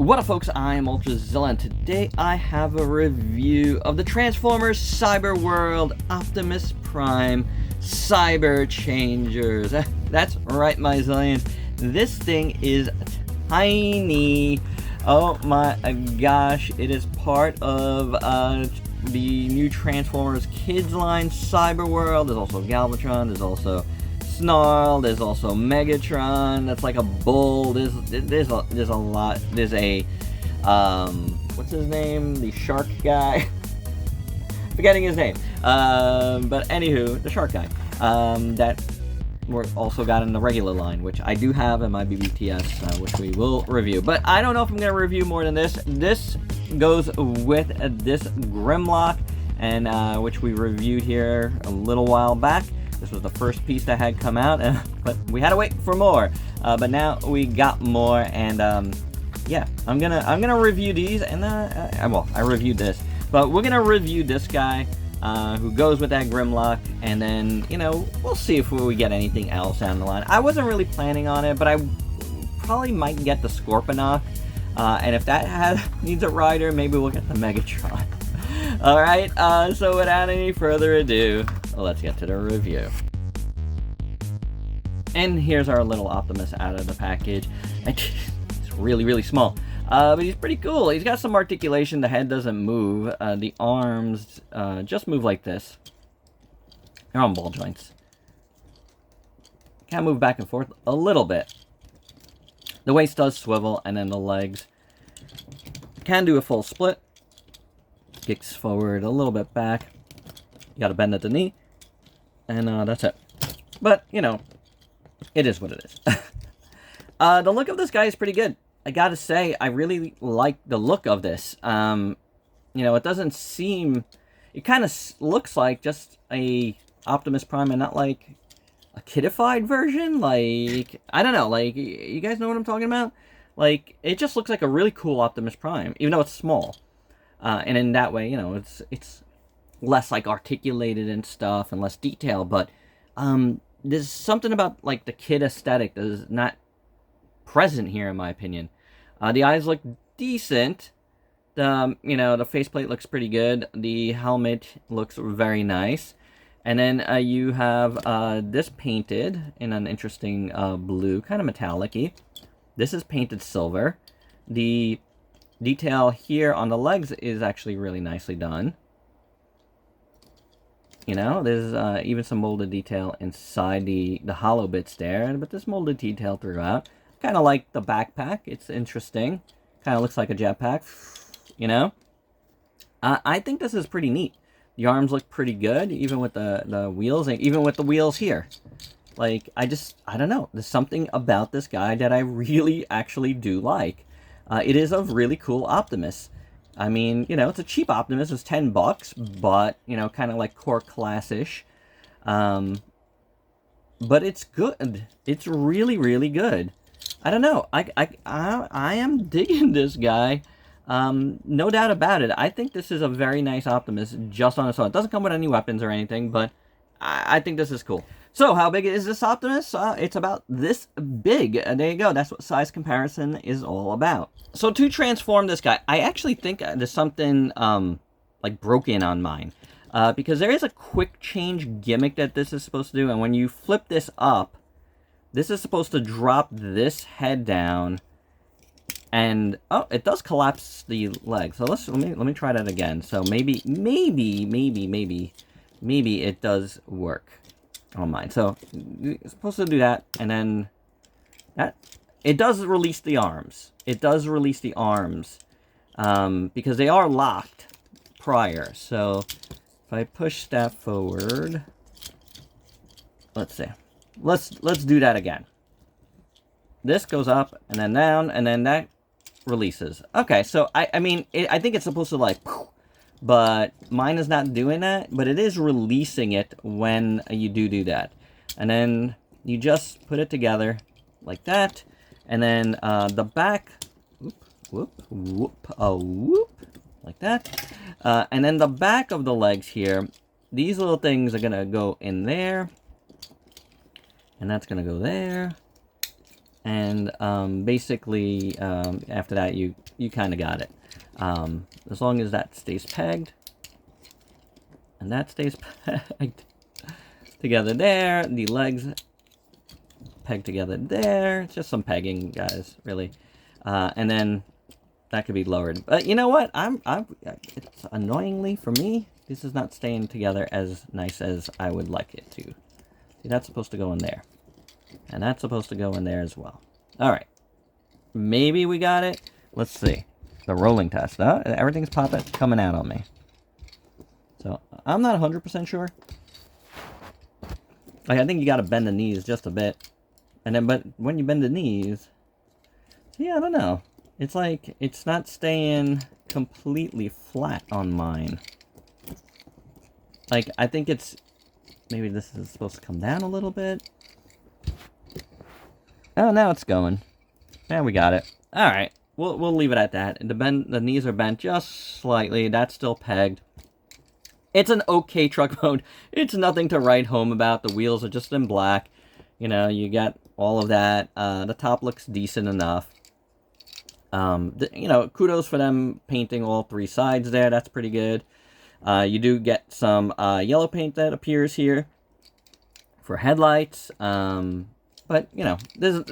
What up, folks? I'm ultrazillatoys, and today I have a review of the Transformers Cyberworld Optimus Prime Cyber Changers. That's right, my zillions. This thing is tiny. Oh my gosh, it is part of the new Transformers Kids line, Cyberworld. There's also Galvatron, there's also Snarl, there's also Megatron, that's like a bull, there's a lot, there's a, what's his name, the shark guy, forgetting his name, but anywho, the shark guy, that we're also got in the regular line, which I do have in my BBTS, which we will review, but I don't know if I'm going to review more than this. This goes with this Grimlock, and which we reviewed here a little while back. This was the first piece that had come out, but we had to wait for more. But now we got more, and yeah, I'm gonna review these, and well, I reviewed this, but we're gonna review this guy who goes with that Grimlock, and then we'll see if we get anything else down the line. I wasn't really planning on it, but I probably might get the Scorponok, and if that needs a rider, maybe we'll get the Megatron. All right, so without any further ado, let's get to the review. And here's our little Optimus out of the package. It's really small, but he's pretty cool. He's got some articulation. The head doesn't move. The arms just move like this. They're on ball joints. Can move back and forth a little bit. The waist does swivel, and then the legs can do a full split. Kicks forward a little bit back. You gotta bend at the knee. And that's it. But, it is what it is. The look of this guy is pretty good. I gotta say, I really like the look of this. It doesn't seem... It kind of looks like just a Optimus Prime and not like a kidified version. Like, I don't know. Like, you guys know what I'm talking about? Like, it just looks like a really cool Optimus Prime, even though it's small. And in that way, it's less like articulated and stuff and less detail, but there's something about like the kid aesthetic that is not present here, in my opinion. The eyes look decent. The faceplate looks pretty good. The helmet looks very nice. And then you have this painted in an interesting blue, kind of metallic-y. This is painted silver. The detail here on the legs is actually really nicely done. There's even some molded detail inside the hollow bits there, but this molded detail throughout. Kind of like the backpack. It's interesting. Kind of looks like a jetpack, I think this is pretty neat. The arms look pretty good, even with the wheels, and even with the wheels here. Like, I don't know. There's something about this guy that I really actually do like. It is a really cool Optimus. I mean, it's a cheap Optimus. It's $10, but, kind of like core class-ish. But it's good. It's really good. I don't know. I am digging this guy. No doubt about it. I think this is a very nice Optimus just on its own. It doesn't come with any weapons or anything, but I think this is cool. So, how big is this Optimus? It's about this big. There you go. That's what size comparison is all about. So, to transform this guy, I actually think there's something, like, broken on mine. Because there is a quick change gimmick that this is supposed to do. And when you flip this up, this is supposed to drop this head down. And, oh, it does collapse the leg. So, let me try that again. So, maybe it does work on mine. So it's supposed to do that, and then that it does release the arms. It does release the arms because they are locked prior. So if I push that forward, let's see. Let's do that again. This goes up and then down, and then that releases. Okay, so I mean I think it's supposed to like. But mine is not doing that, but it is releasing it when you do that. And then you just put it together like that. And then the back, whoop, like that. And then the back of the legs here, these little things are going to go in there. And that's going to go there. And basically, after that, you kind of got it. As long as that stays pegged, and that stays pegged together there, the legs pegged together there. It's just some pegging, guys, really. And then that could be lowered. But you know what? It's annoyingly for me, this is not staying together as nice as I would like it to. See, that's supposed to go in there. And that's supposed to go in there as well. Alright. Maybe we got it. Let's see. The rolling test. Oh, everything's coming out on me. So, I'm not 100% sure. Like, I think you gotta bend the knees just a bit. And then, but when you bend the knees... Yeah, I don't know. It's like, it's not staying completely flat on mine. Like, I think it's... Maybe this is supposed to come down a little bit. Oh, now it's going. There, we got it. Alright, we'll leave it at that. The knees are bent just slightly. That's still pegged. It's an okay truck mode. It's nothing to write home about. The wheels are just in black. You know, you got all of that. The top looks decent enough. You know, kudos for them painting all three sides there. That's pretty good. You do get some yellow paint that appears here for headlights. But, you know, there's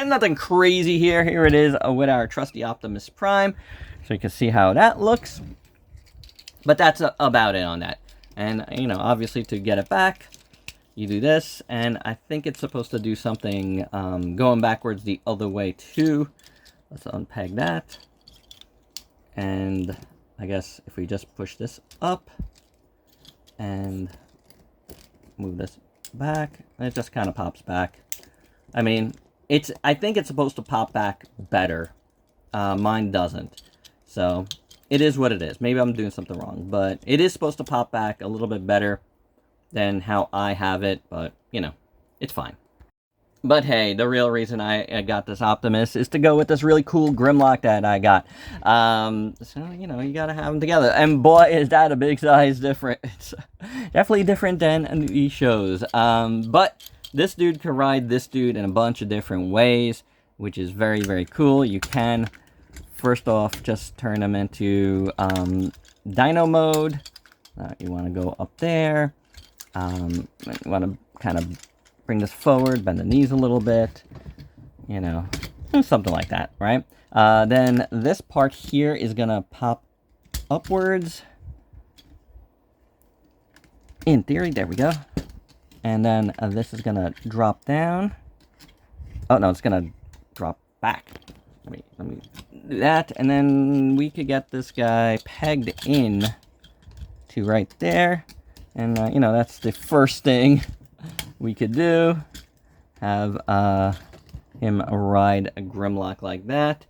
nothing crazy here. Here it is with our trusty Optimus Prime. So you can see how that looks. But that's about it on that. And, you know, obviously to get it back, you do this. And I think it's supposed to do something going backwards the other way too. Let's unpeg that. And I guess if we just push this up and move this back, it just kind of pops back. I mean, I think it's supposed to pop back better. Mine doesn't. So, it is what it is. Maybe I'm doing something wrong, but it is supposed to pop back a little bit better than how I have it, but, you know, it's fine. But hey, the real reason I got this Optimus is to go with this really cool Grimlock that I got. So, you know, you gotta have them together. And boy, is that a big size difference. It's definitely different than these shows. But this dude can ride this dude in a bunch of different ways, which is very, very cool. You can, first off, just turn them into Dino mode. You want to go up there. You want to kind of bring this forward, bend the knees a little bit, you know, something like that, right? Then this part here is gonna pop upwards. In theory, there we go. And then this is gonna drop down. Oh no, it's gonna drop back. Let me do that, and then we could get this guy pegged in to right there. And you know, that's the first thing we could do. Have him ride a Grimlock like that.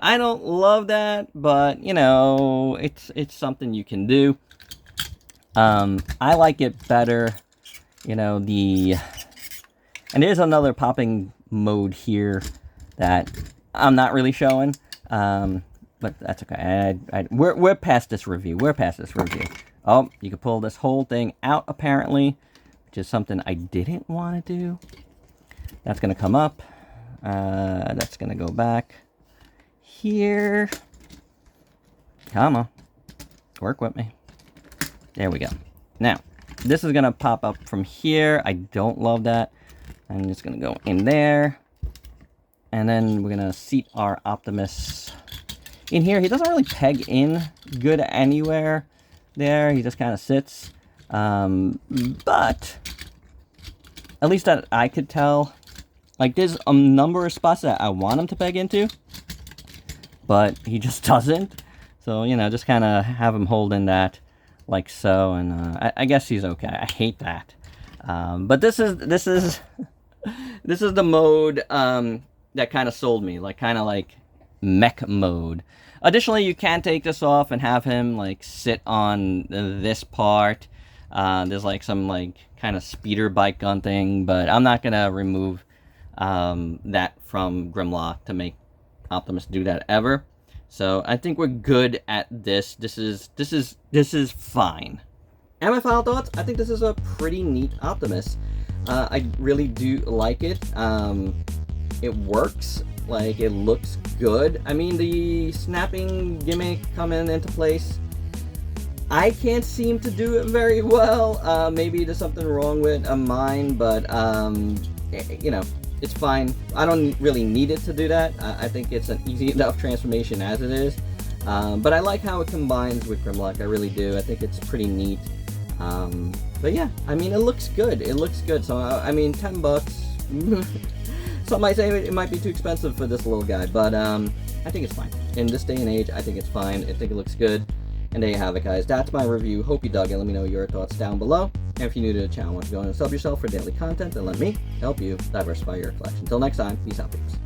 I don't love that, but you know, it's something you can do. I like it better. You know, and there's another popping mode here that I'm not really showing. But that's okay. We're past this review. Oh, you can pull this whole thing out apparently, which is something I didn't want to do. That's going to come up. That's going to go back here. Come on. Work with me. There we go. Now, this is going to pop up from here. I don't love that. I'm just going to go in there. And then we're going to seat our Optimus in here. He doesn't really peg in good anywhere there. He just kind of sits. But at least that I could tell, like, there's a number of spots that I want him to peg into, but he just doesn't. So, you know, just kind of have him holding that like so, and I guess he's okay. I hate that. But this is the mode that kind of sold me, like kind of like mech mode. Additionally, you can take this off and have him like sit on this part. There's like some like kind of speeder bike gun thing, but I'm not gonna remove that from Grimlock to make Optimus do that ever. So I think we're good at this. This is fine. And my final thoughts, I think this is a pretty neat Optimus. I really do like it. it works. Like, it looks good. I mean, the snapping gimmick coming into place, I can't seem to do it very well. Maybe there's something wrong with mine, but you know, it's fine. I don't really need it to do that. I think it's an easy enough transformation as it is. But I like how it combines with Grimlock. I really do. I think it's pretty neat. But yeah, I mean, it looks good. It looks good. So I mean, $10. Some might say it might be too expensive for this little guy, but I think it's fine. In this day and age, I think it's fine. I think it looks good. And there you have it, guys. That's my review. Hope you dug it. Let me know your thoughts down below. And if you're new to the channel, want to go and sub yourself for daily content, then let me help you diversify your collection. Until next time, peace out, peeps.